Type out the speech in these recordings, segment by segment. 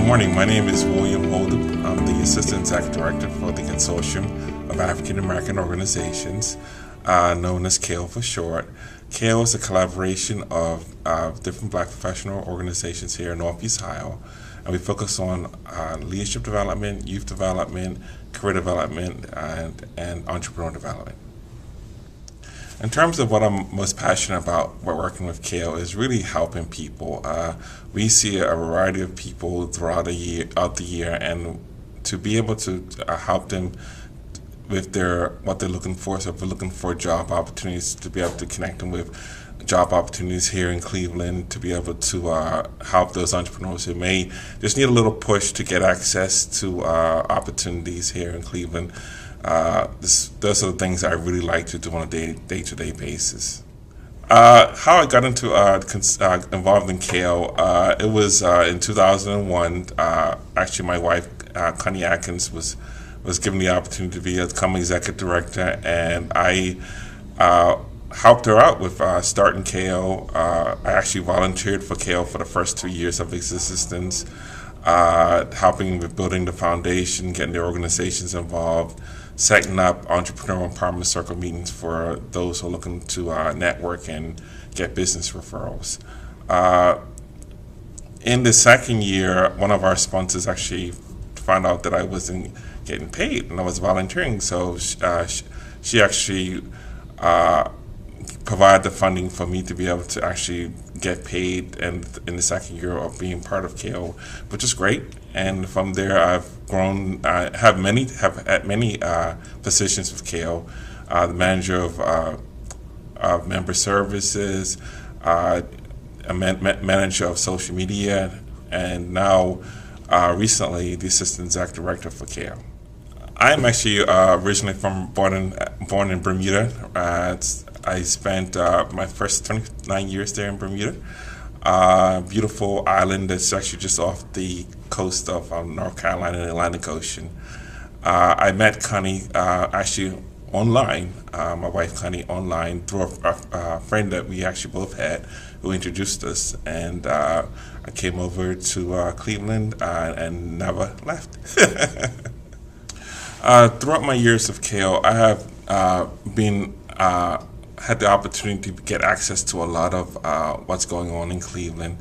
Good morning. My name is William Holdipp. I'm the Assistant Executive Director for the Consortium of African American Organizations, known as CAAO for short. CAAO is a collaboration of different Black professional organizations here in Northeast Ohio, and we focus on leadership development, youth development, career development, and entrepreneurial development. In terms of what I'm most passionate about while working with CAAO is really helping people. We see a variety of people throughout the year, and to be able to help them with what they're looking for. So if we're looking for job opportunities, to be able to connect them with job opportunities here in Cleveland, to be able to help those entrepreneurs who may just need a little push to get access to opportunities here in Cleveland. Those are the things I really like to do on a day-to-day basis. How I got into involved in CAAO, it was in 2001. Actually, my wife, Connie Atkins, was given the opportunity to become executive director, and I helped her out with starting CAAO. I actually volunteered for CAAO for the first 2 years of its existence, helping with building the foundation, getting the organizations involved, setting up entrepreneurial empowerment circle meetings for those who are looking to network and get business referrals. In the second year, one of our sponsors actually found out that I wasn't getting paid and I was volunteering, so she actually provided the funding for me to be able to actually get paid in the second year of being part of CAAO, which is great. And from there, I've grown. I have had many positions with CAAO, the manager of member services, a manager of social media, and now recently the assistant executive director for CAAO. I'm actually originally born in Bermuda. I spent my first 29 years there in Bermuda. Beautiful island that's actually just off the coast of North Carolina and the Atlantic Ocean. I met Connie actually online, my wife Connie online, through a friend that we actually both had who introduced us, and I came over to Cleveland and never left. Throughout my years of CAAO, I have had the opportunity to get access to a lot of what's going on in Cleveland,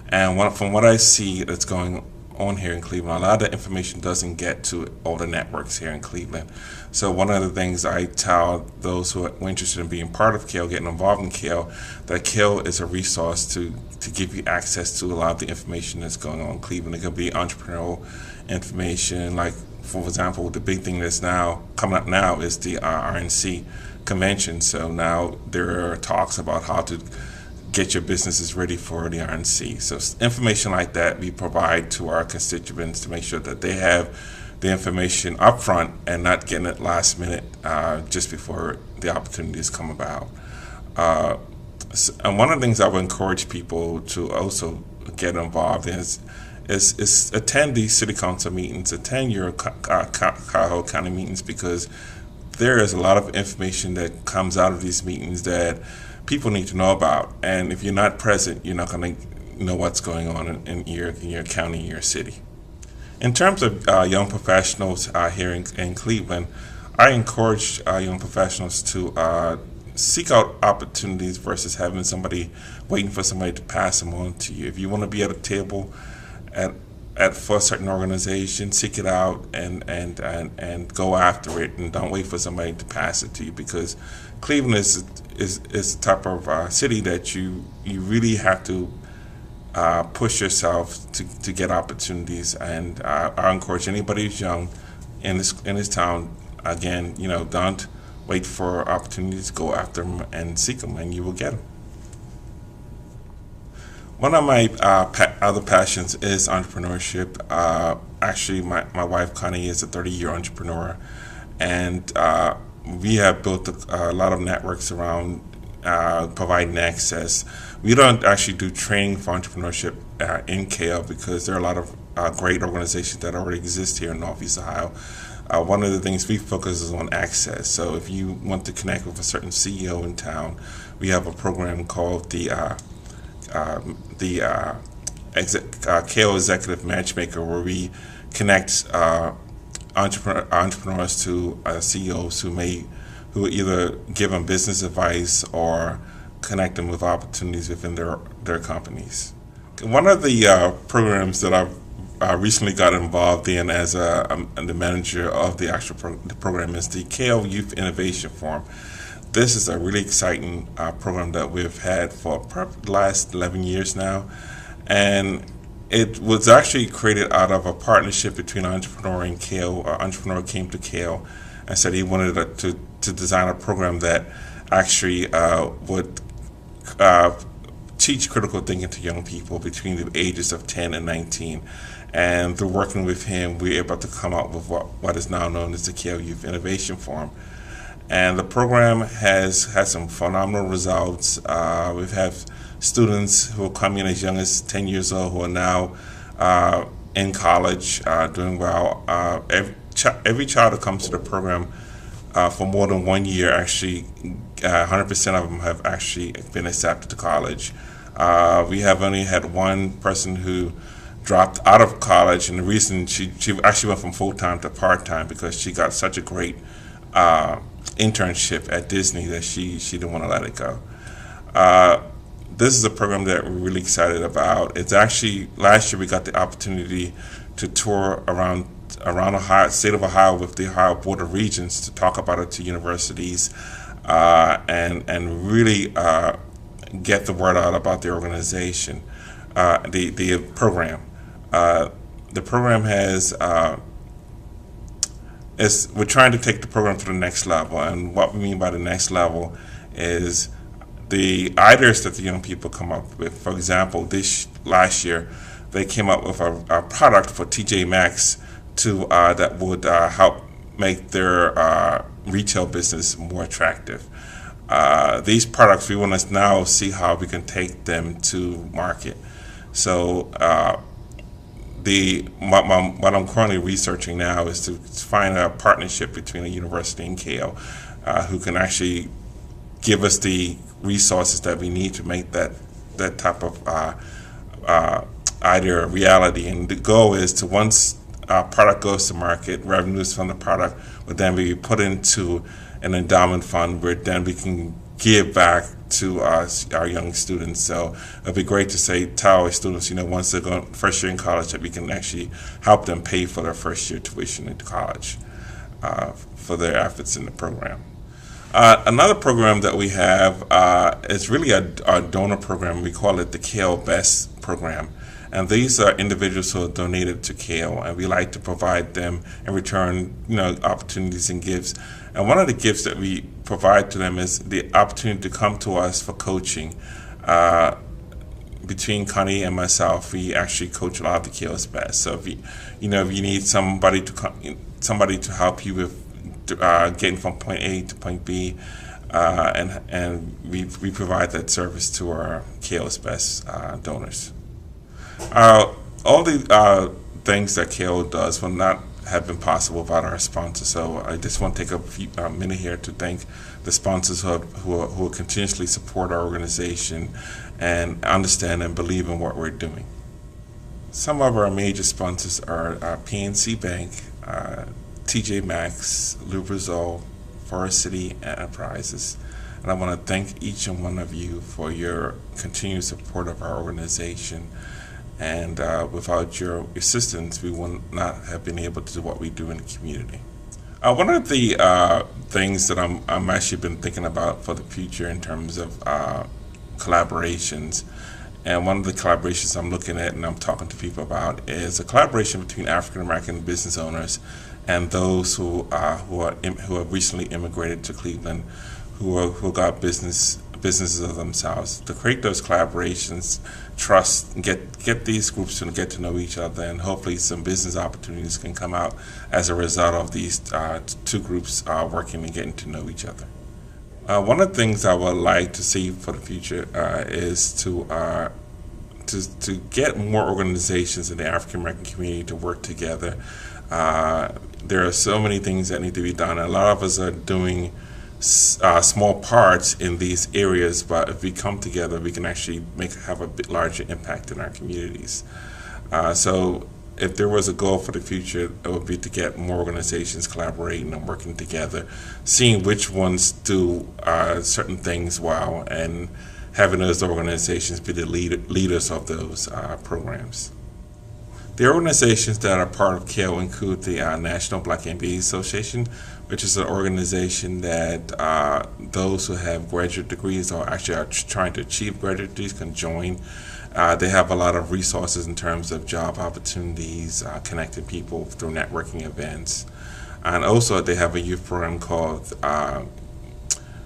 and from what I see that's going on here in Cleveland, a lot of the information doesn't get to all the networks here in Cleveland. So one of the things I tell those who are interested in being part of CAAO, getting involved in CAAO, that CAAO is a resource to give you access to a lot of the information that's going on in Cleveland. It could be entrepreneurial information, like, for example, the big thing that's now coming up now is the RNC convention. So now there are talks about how to get your businesses ready for the RNC. So information like that we provide to our constituents to make sure that they have the information up front and not getting it last minute just before the opportunities come about. And one of the things I would encourage people to also get involved in is attend these city council meetings, attend your CAAO county meetings, because there is a lot of information that comes out of these meetings that people need to know about. And if you're not present, you're not going to know what's going on in your county, your city. In terms of young professionals here in Cleveland, I encourage young professionals to seek out opportunities versus having somebody waiting for somebody to pass them on to you. If you want to be at a table for a certain organization, seek it out and go after it, and don't wait for somebody to pass it to you, because Cleveland is the type of city that you really have to push yourself to get opportunities. And I encourage anybody who's young in this town, again, don't wait for opportunities, go after them and seek them, and you will get them. One of my other passions is entrepreneurship. Actually, my wife Connie is a 30-year entrepreneur, and we have built a lot of networks around providing access. We don't actually do training for entrepreneurship in CAAO, because there are a lot of great organizations that already exist here in Northeast Ohio. One of the things we focus is on access. So if you want to connect with a certain CEO in town, we have a program called the CAAO Executive Matchmaker, where we connect entrepreneurs to CEOs who either give them business advice or connect them with opportunities within their companies. One of the programs that I recently got involved in as the manager of the actual program is the CAAO Youth Innovation Forum. This is a really exciting program that we've had for probably the last 11 years now, and it was actually created out of a partnership between Entrepreneur and CAAO. Entrepreneur came to CAAO and said he wanted to design a program that actually would teach critical thinking to young people between the ages of 10 and 19. And through working with him, we were able to come up with what is now known as the CAAO Youth Innovation Forum. And the program has had some phenomenal results. We've had students who are coming in as young as 10 years old who are now in college, doing well. Every child that comes to the program for more than 1 year, actually, 100% of them have actually been accepted to college. We have only had one person who dropped out of college, and the reason she actually went from full-time to part-time because she got such a great internship at Disney that she didn't want to let it go. This is a program that we're really excited about. It's actually, last year we got the opportunity to tour around Ohio, state of Ohio, with the Ohio Board of Regents to talk about it to universities and really get the word out about the organization, the program. The program has we're trying to take the program to the next level, and what we mean by the next level is the ideas that the young people come up with. For example, last year they came up with a product for TJ Maxx that would help make their retail business more attractive. These products, we want to now see how we can take them to market. So what I'm currently researching now is to find a partnership between a university and CAAO who can actually give us the resources that we need to make that type of idea a reality. And the goal is to, once our product goes to market, revenues from the product will then be put into an endowment fund where then we can give back to our young students. So it'd be great to tell our students, once they're going first year in college, that we can actually help them pay for their first year tuition into college for their efforts in the program. Another program that we have is really a donor program. We call it the CAAO Best program. And these are individuals who are donated to CAAO, and we like to provide them in return, opportunities and gifts. And one of the gifts that we provide to them is the opportunity to come to us for coaching. Between Connie and myself, we actually coach a lot of the CAAO's Best. So if you need somebody to help you with getting from point A to point B, and we provide that service to our CAAO's Best donors. All the things that CAAO does will not have been possible without our sponsors. So I just want to take a minute here to thank the sponsors who continuously support our organization and understand and believe in what we're doing. Some of our major sponsors are PNC Bank, TJ Maxx, Lubrizol, Forest City Enterprises. And I want to thank each and one of you for your continued support of our organization. And without your assistance, we would not have been able to do what we do in the community. One of the things that I'm actually been thinking about for the future in terms of collaborations, and one of the collaborations I'm looking at and I'm talking to people about is a collaboration between African American business owners and those who have recently immigrated to Cleveland, who got businesses of themselves, to create those collaborations, trust, and get these groups to get to know each other, and hopefully some business opportunities can come out as a result of these two groups working and getting to know each other. One of the things I would like to see for the future is to get more organizations in the African American community to work together. There are so many things that need to be done. A lot of us are doing small parts in these areas, but if we come together, we can actually have a bit larger impact in our communities. So if there was a goal for the future, it would be to get more organizations collaborating and working together, seeing which ones do certain things well, and having those organizations be the leaders of those programs. The organizations that are part of CAAO include the National Black MBA Association, which is an organization that those who have graduate degrees or actually are trying to achieve graduate degrees can join. They have a lot of resources in terms of job opportunities, connecting people through networking events. And also they have a youth program called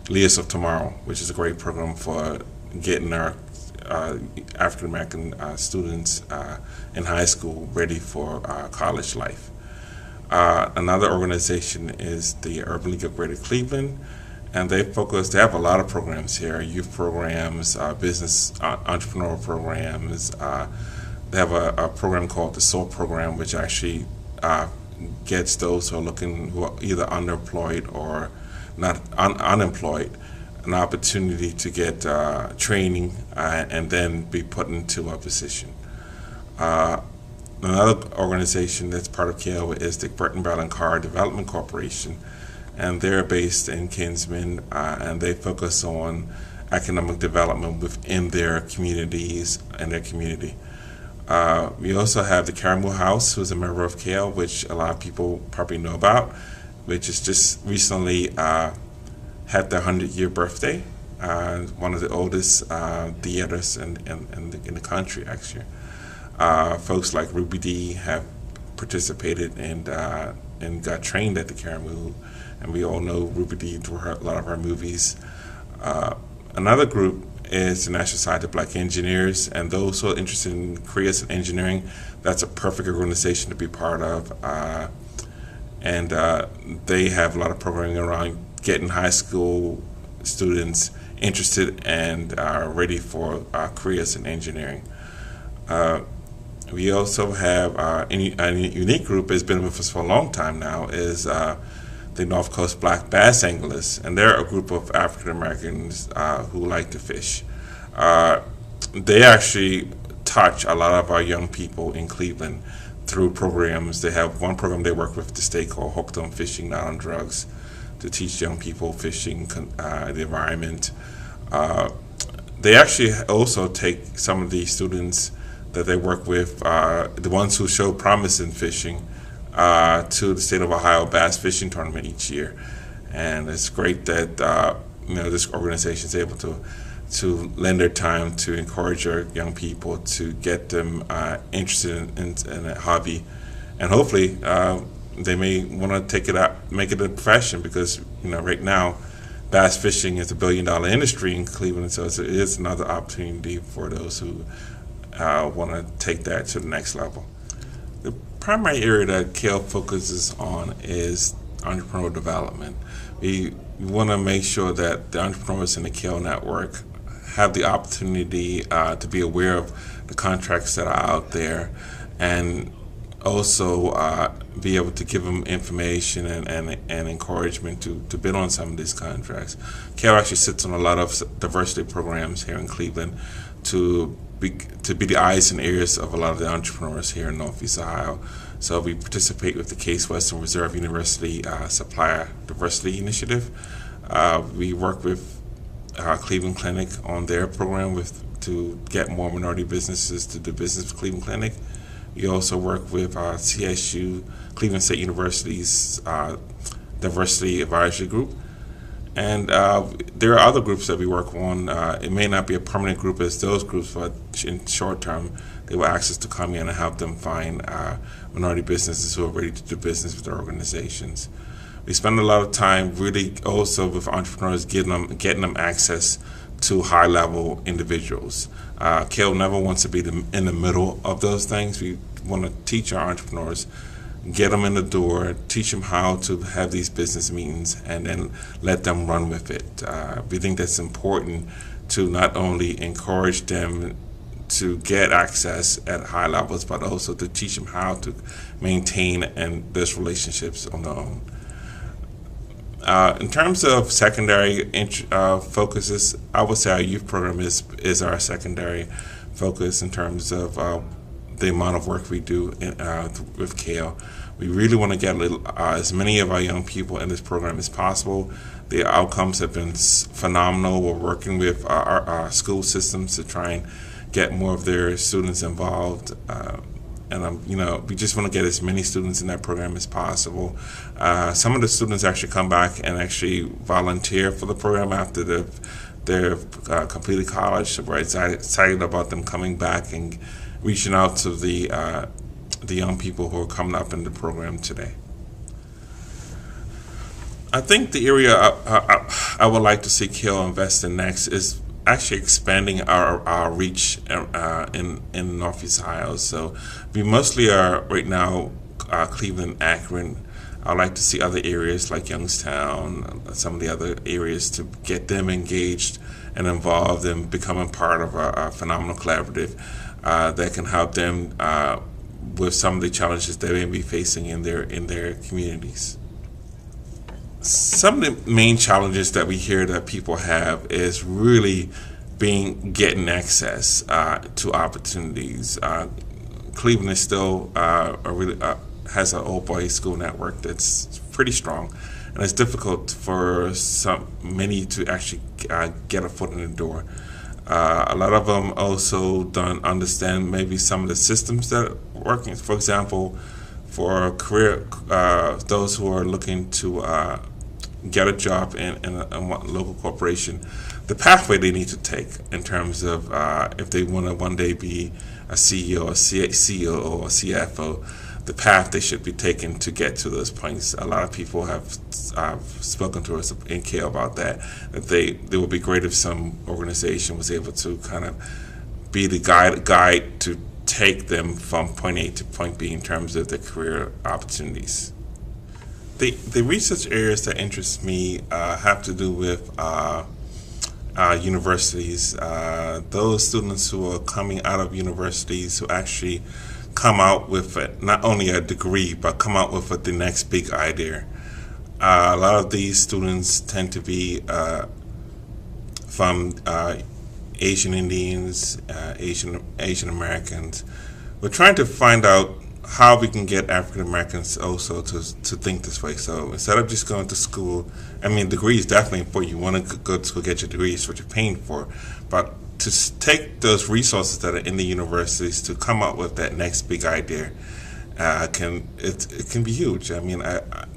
Leaders of Tomorrow, which is a great program for getting our African American students in high school ready for college life. Another organization is the Urban League of Greater Cleveland, and they have a lot of programs here, youth programs, business entrepreneurial programs. They have a program called the SOAR program, which actually gets those who are either underemployed or not unemployed an opportunity to get training and then be put into a position. Another organization that's part of CAAO is the Burton Bell and Carr Development Corporation, and they're based in Kinsman, and they focus on economic development within their communities and their community. We also have the Caramel House, who's a member of CAAO, which a lot of people probably know about, which is just recently had their 100-year birthday. One of the oldest theaters in the country, actually. Folks like Ruby Dee have participated and got trained at the Caramel, and we all know Ruby Dee through a lot of her movies. Another group is the National Society of Black Engineers, and those who are interested in careers in engineering, that's a perfect organization to be part of. And they have a lot of programming around getting high school students interested and ready for careers in engineering. We also have a unique group that's been with us for a long time now, is the North Coast Black Bass Anglers, and they're a group of African Americans who like to fish. They actually touch a lot of our young people in Cleveland through programs. They have one program they work with the state called Hooked on Fishing, Not on Drugs, to teach young people fishing, the environment. They actually also take some of the students that they work with, the ones who show promise in fishing, to the State of Ohio Bass Fishing Tournament each year. And it's great that this organization is able to lend their time to encourage our young people, to get them interested in a hobby, and hopefully they may want to take it out, make it a profession, because right now bass fishing is $1 billion industry in Cleveland, so it is another opportunity for those who want to take that to the next level. The primary area that CAAO focuses on is entrepreneurial development. We want to make sure that the entrepreneurs in the CAAO network have the opportunity to be aware of the contracts that are out there, and also be able to give them information and encouragement to bid on some of these contracts. CAAO actually sits on a lot of diversity programs here in Cleveland to be the eyes and ears of a lot of the entrepreneurs here in Northeast Ohio. So we participate with the Case Western Reserve University Supplier Diversity Initiative. We work with Cleveland Clinic on their program to get more minority businesses to do business with Cleveland Clinic. We also work with CSU, Cleveland State University's Diversity Advisory Group. And there are other groups that we work on. It may not be a permanent group as those groups, but in short term, they will ask us to come in and help them find minority businesses who are ready to do business with their organizations. We spend a lot of time really also with entrepreneurs getting them access to high-level individuals. CAAO never wants to be in the middle of those things. We want to teach our entrepreneurs, get them in the door, teach them how to have these business meetings, and then let them run with it. We think that's important to not only encourage them to get access at high levels, but also to teach them how to maintain those relationships on their own. In terms of secondary focuses, I would say our youth program is our secondary focus in terms of the amount of work we do with CAAO. We really want to get as many of our young people in this program as possible. The outcomes have been phenomenal. We're working with our school systems to try and get more of their students involved. We just want to get as many students in that program as possible. Some of the students actually come back and actually volunteer for the program after they've completed college. So we're excited about them coming back and reaching out to the young people who are coming up in the program today. I think the area I would like to see CAAO invest in next is actually expanding our reach in Northeast Ohio. So we mostly are right now Cleveland, Akron. I'd like to see other areas like Youngstown, some of the other areas, to get them engaged and involved and becoming part of a phenomenal collaborative that can help them with some of the challenges they may be facing in their communities. Some of the main challenges that we hear that people have is really getting access to opportunities. Cleveland is still has an old boys school network that's pretty strong, and it's difficult for many to actually get a foot in the door. A lot of them also don't understand maybe some of the systems that are working. For example, for career, those who are looking to get a job in a local corporation, the pathway they need to take in terms of if they want to one day be a CEO, a COO, or CFO, the path they should be taking to get to those points. A lot of people have spoken to us in CAAO about that they would be great if some organization was able to kind of be the guide to take them from point A to point B in terms of their career opportunities. The research areas that interest me have to do with universities. Those students who are coming out of universities who actually come out with not only a degree, but come out with the next big idea. A lot of these students tend to be from Asian Indians, Asian Americans. We're trying to find out how we can get African Americans also to think this way. So instead of just going to school, I mean, degree is definitely important. You want to go to school, get your degree, it's what you're paying for. But to take those resources that are in the universities to come up with that next big idea, it can be huge. I mean,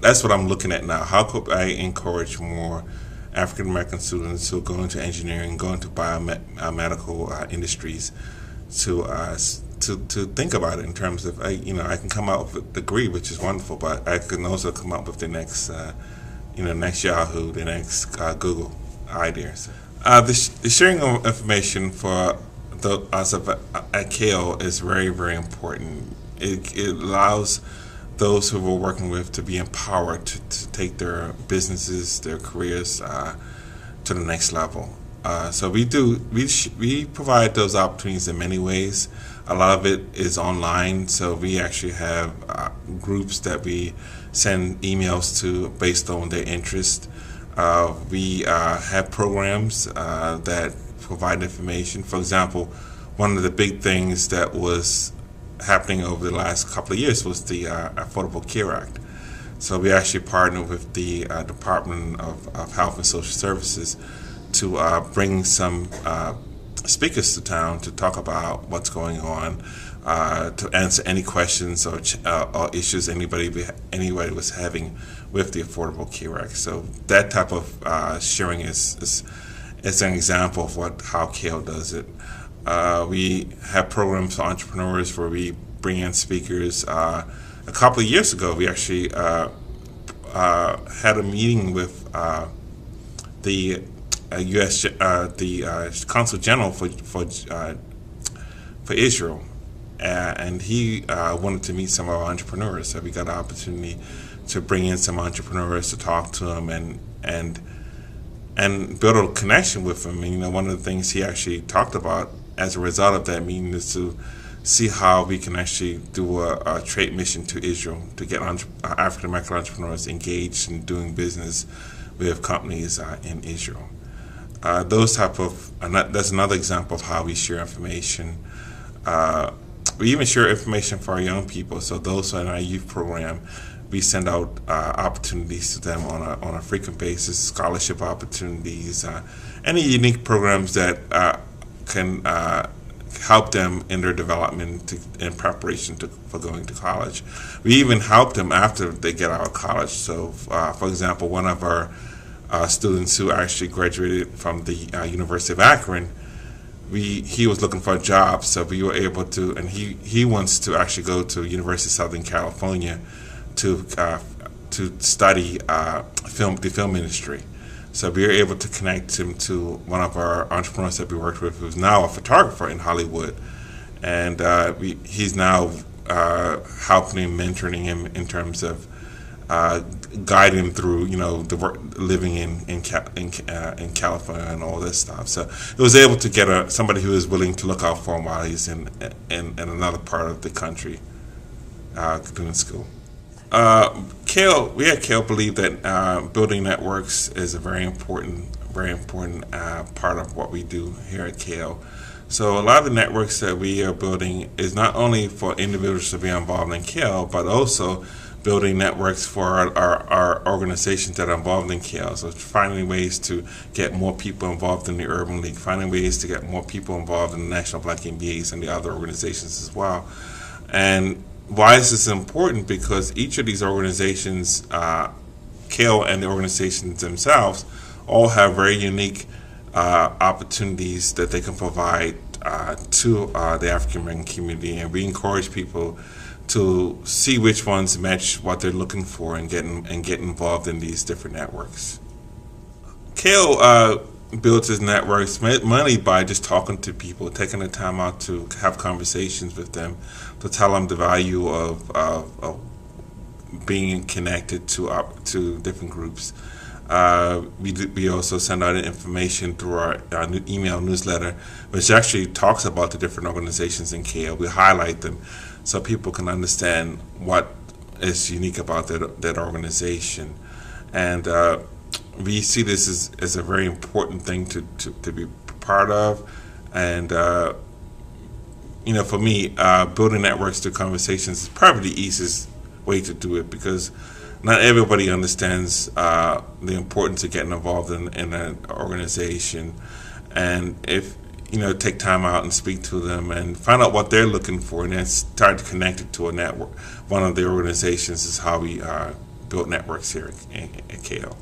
that's what I'm looking at now. How could I encourage more African American students who go into engineering, go into biomedical industries to think about it in terms of I can come out with a degree, which is wonderful, but I can also come up with the next next Yahoo, the next Google ideas. The sharing of information for us at CAAO is very, very important. It allows those who we're working with to be empowered to take their businesses, their careers to the next level. So we provide those opportunities in many ways. A lot of it is online, so we actually have groups that we send emails to based on their interest. We have programs that provide information. For example, one of the big things that was happening over the last couple of years was the Affordable Care Act. So we actually partnered with the Department of Health and Social Services to bring some speakers to town to talk about what's going on, to answer any questions or issues anybody was having with the Affordable Care Act. So that type of sharing is an example of how CAAO does it. We have programs for entrepreneurs where we bring in speakers. A couple of years ago, we actually had a meeting with the Consul General for Israel, and he wanted to meet some of our entrepreneurs. So we got an opportunity to bring in some entrepreneurs to talk to them and build a connection with them. And one of the things he actually talked about as a result of that meeting is to see how we can actually do a trade mission to Israel to get African American entrepreneurs engaged in doing business with companies in Israel. That's another example of how we share information. We even share information for our young people. So those who are in our youth program, we send out opportunities to them on a frequent basis, scholarship opportunities, any unique programs that can help them in their development in preparation for going to college. We even help them after they get out of college. So, for example, one of our students who actually graduated from the University of Akron, he was looking for a job, so we were able to, and he wants to actually go to University of Southern California to study the film industry. So we were able to connect him to one of our entrepreneurs that we worked with, who's now a photographer in Hollywood, and he's now helping him, mentoring him in terms of guiding him through, the work, living in California and all this stuff. So it was able to get somebody who is willing to look out for him while he's in another part of the country doing school. We at CAAO believe that building networks is a very important part of what we do here at CAAO. So a lot of the networks that we are building is not only for individuals to be involved in CAAO, but also building networks for our organizations that are involved in CAAO. So finding ways to get more people involved in the Urban League, finding ways to get more people involved in the National Black MBAs and the other organizations as well. And why is this important? Because each of these organizations, CAAO and the organizations themselves, all have very unique opportunities that they can provide to the African American community, and we encourage people to see which ones match what they're looking for and get involved in these different networks. CAAO builds its networks mainly by just talking to people, taking the time out to have conversations with them, to tell them the value of being connected to different groups. We also send out information through our email newsletter, which actually talks about the different organizations in CAAO. We highlight them so people can understand what is unique about that organization. And we see this as a very important thing to be part of. And for me, building networks through conversations is probably the easiest way to do it, because not everybody understands the importance of getting involved in an organization. And if take time out and speak to them and find out what they're looking for, and then start to connect it to a network. One of the organizations is how we build networks here at CAAO.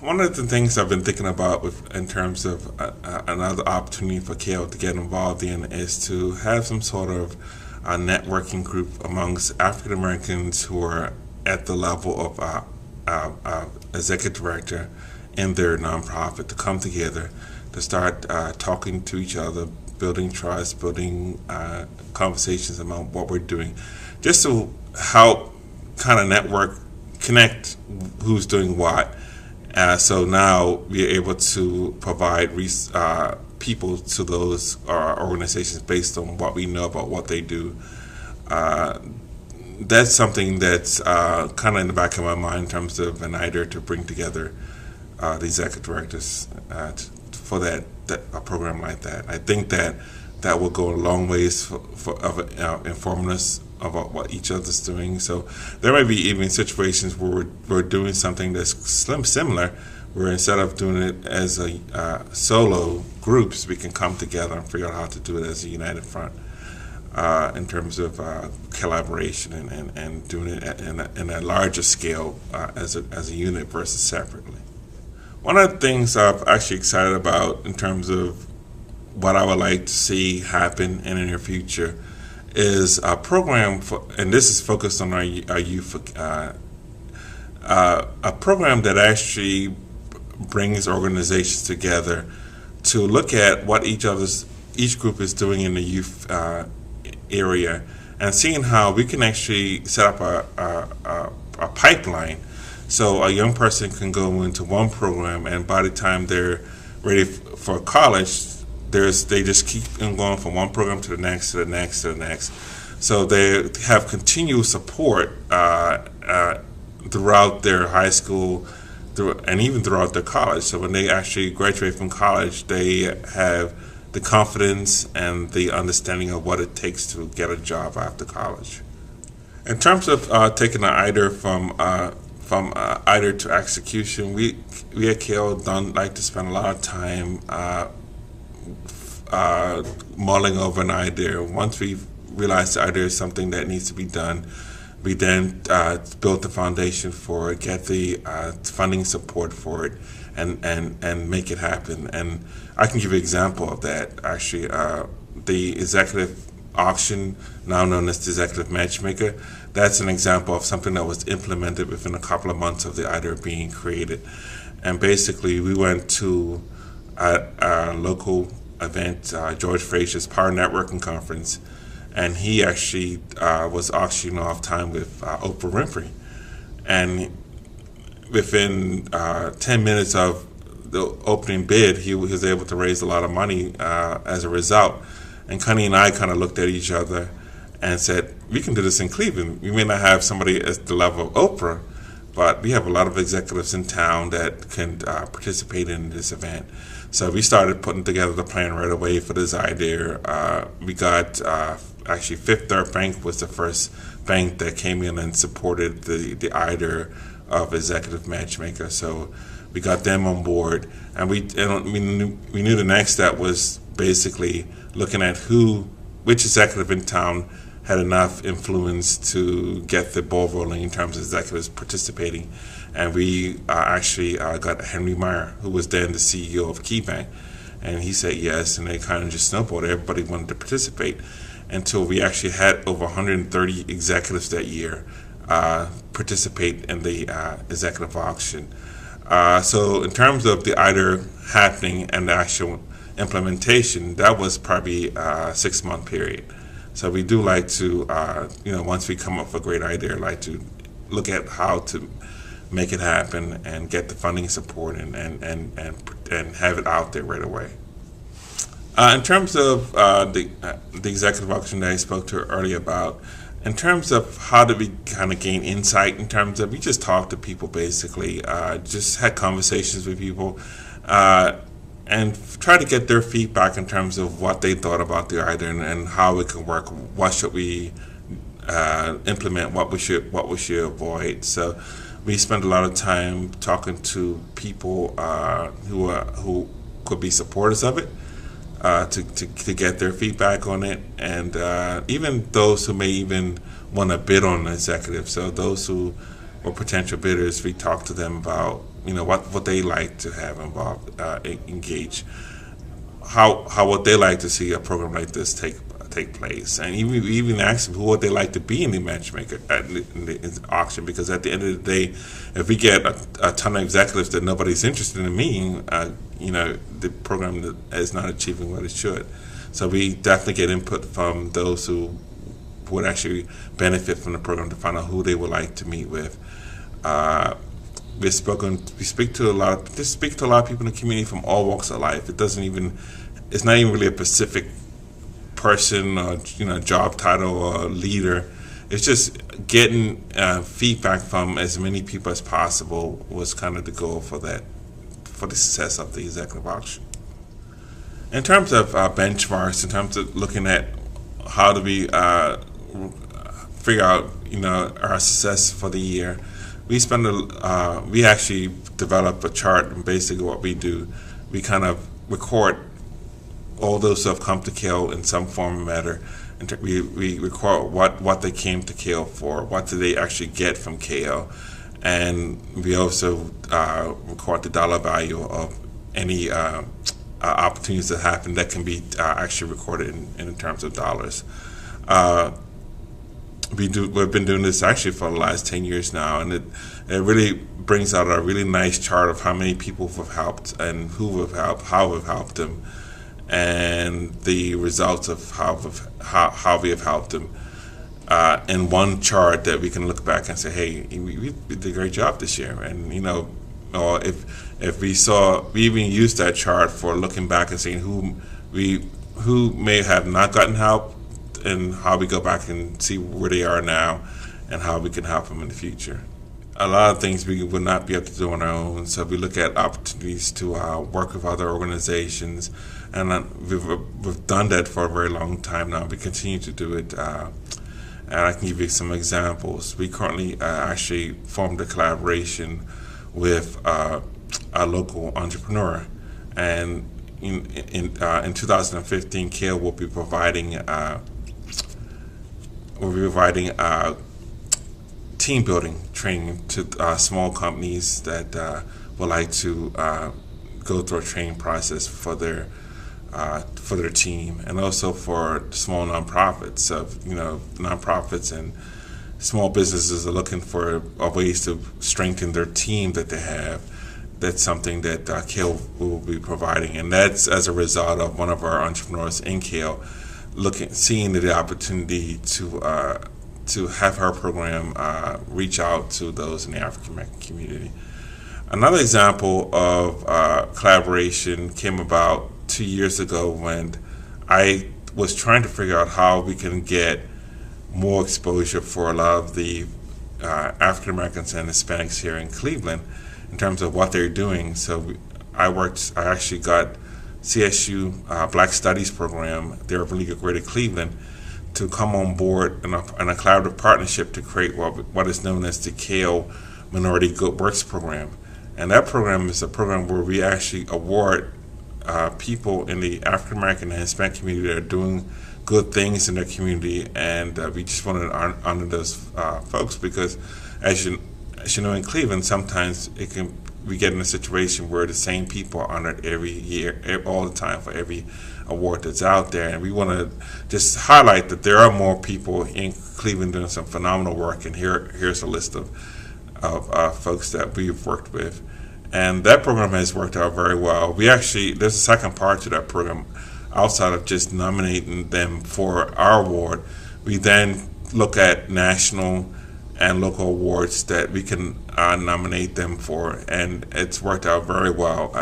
One of the things I've been thinking about in terms of another opportunity for CAAO to get involved in is to have some sort of a networking group amongst African Americans who are at the level of executive director in their nonprofit, to come together, to start talking to each other, building trust, building conversations about what we're doing, just to help kind of network, connect who's doing what. So now we're able to provide people to those organizations based on what we know about what they do. That's something that's kind of in the back of my mind in terms of an idea to bring together the executive directors for a program like that. I think that will go a long ways for informing us about what each other's doing. So there may be even situations where we're doing something that's similar, where instead of doing it as a solo groups, we can come together and figure out how to do it as a united front in terms of collaboration and doing it in a larger scale as a unit versus separately. One of the things I'm actually excited about in terms of what I would like to see happen in the near future is a program and this is focused on our youth, a program that actually brings organizations together to look at what each group is doing in the youth area, and seeing how we can actually set up a pipeline. So a young person can go into one program, and by the time they're ready for college, they just keep going from one program to the next, to the next, to the next. So they have continual support throughout their high school and even throughout their college. So when they actually graduate from college, they have the confidence and the understanding of what it takes to get a job after college. In terms of taking an IDER from IDER to execution, we at CAAO don't like to spend a lot of time mulling over an idea. Once we realize the idea is something that needs to be done, we then build the foundation for it, get the funding support for it, and make it happen. And I can give you an example of that. Actually, the executive auction, now known as the executive matchmaker, that's an example of something that was implemented within a couple of months of the IDER being created. And basically, we went to a local event, George Frazier's Power Networking Conference, and he actually was auctioning off time with Oprah Winfrey. And within 10 minutes of the opening bid, he was able to raise a lot of money as a result. And Connie and I kind of looked at each other and said, we can do this in Cleveland. We may not have somebody at the level of Oprah, but we have a lot of executives in town that can participate in this event. So we started putting together the plan right away for this idea. We got, actually Fifth Third Bank was the first bank that came in and supported the idea of executive matchmaker. So we got them on board, and we knew the next step was basically looking at which executive in town had enough influence to get the ball rolling in terms of executives participating. And we actually got Henry Meyer, who was then the CEO of KeyBank, and he said yes, and they kind of just snowballed. Everybody wanted to participate until we actually had over 130 executives that year participate in the executive auction. So in terms of the IDER happening and the actual implementation, that was probably a 6-month period. So we do like to, once we come up with a great idea, like to look at how to make it happen and get the funding support and have it out there right away. In terms of the executive auction that I spoke to earlier about, in terms of how do we kind of gain insight, in terms of we just talked to people basically, just had conversations with people, and try to get their feedback in terms of what they thought about the idea and how it can work. What should we implement? What we should avoid? So we spend a lot of time talking to people who could be supporters of it, to get their feedback on it, and even those who may even want to bid on the executive. So those who were potential bidders, we talk to them about what they like to have involved, engage, how would they like to see a program like this take place, and even ask them who would they like to be in the matchmaker in the auction, because at the end of the day, if we get a ton of executives that nobody's interested in meeting, the program is not achieving what it should. So we definitely get input from those who would actually benefit from the program to find out who they would like to meet with. We speak to a lot of people in the community from all walks of life. It's not even really a specific person or job title or leader. It's just getting feedback from as many people as possible was kind of the goal for the success of the executive auction. In terms of benchmarks, in terms of looking at how do we figure out our success for the year, we actually develop a chart, and basically what we do, we kind of record all those who have come to CAAO in some form or matter, and we record what they came to CAAO for, what did they actually get from CAAO, and we also record the dollar value of any opportunities that happen that can be actually recorded in terms of dollars. We've been doing this actually for the last 10 years now, and it really brings out a really nice chart of how many people we've helped and who we've helped, how we've helped them, and the results of how we have helped them in one chart that we can look back and say, hey, we did a great job this year. And or if we even used that chart for looking back and saying who may have not gotten help, and how we go back and see where they are now and how we can help them in the future. a lot of things we would not be able to do on our own. So we look at opportunities to work with other organizations, and we've done that for a very long time now. We continue to do it, and I can give you some examples. We currently actually formed a collaboration with a local entrepreneur, and in 2015, CAAO will be providing team building training to small companies that would like to go through a training process for their team, and also for small nonprofits. So nonprofits and small businesses are looking for ways to strengthen their team that they have. That's something that CAAO will be providing, and that's as a result of one of our entrepreneurs in CAAO seeing the opportunity to have her program reach out to those in the African American community. Another example of collaboration came about 2 years ago when I was trying to figure out how we can get more exposure for a lot of the African Americans and Hispanics here in Cleveland in terms of what they're doing. So I actually got CSU Black Studies program, they're really great at Cleveland, to come on board in a collaborative partnership to create what is known as the CAAO Minority Good Works program. And that program is a program where we actually award people in the African American and Hispanic community that are doing good things in their community, and we just want to honor those folks, because as you know, in Cleveland, sometimes we get in a situation where the same people are honored every year, all the time, for every award that's out there. And we want to just highlight that there are more people in Cleveland doing some phenomenal work, and here's a list of folks that we've worked with. And that program has worked out very well. There's a second part to that program. Outside of just nominating them for our award, we then look at national and local awards that we can nominate them for, and it's worked out very well.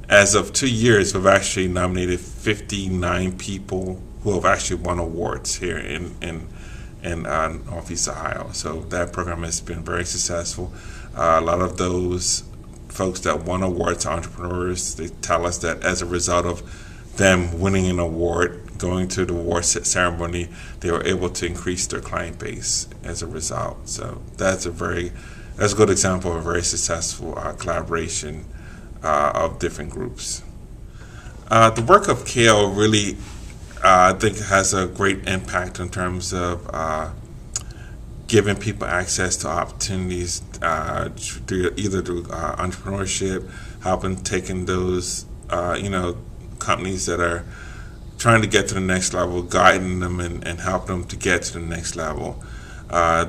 As of 2 years, we've actually nominated 59 people who have actually won awards here in Northeast Ohio. So that program has been very successful. A lot of those folks that won awards are entrepreneurs. They tell us that as a result of them winning an award, going to the award ceremony, they were able to increase their client base as a result. So that's a good example of a very successful collaboration of different groups. The work of CAAO really, I think, has a great impact in terms of giving people access to opportunities either through entrepreneurship, helping taking those companies that are trying to get to the next level, guiding them and helping them to get to the next level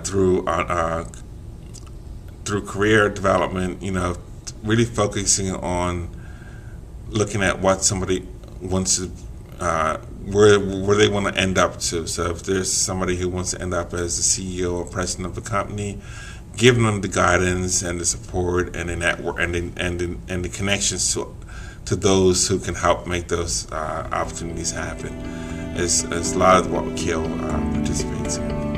through career development. Really focusing on looking at what somebody wants to, where they want to end up to. So if there's somebody who wants to end up as the CEO or president of the company, giving them the guidance and the support and the network and the connections to those who can help make those opportunities happen is a lot of what CAAO participates in.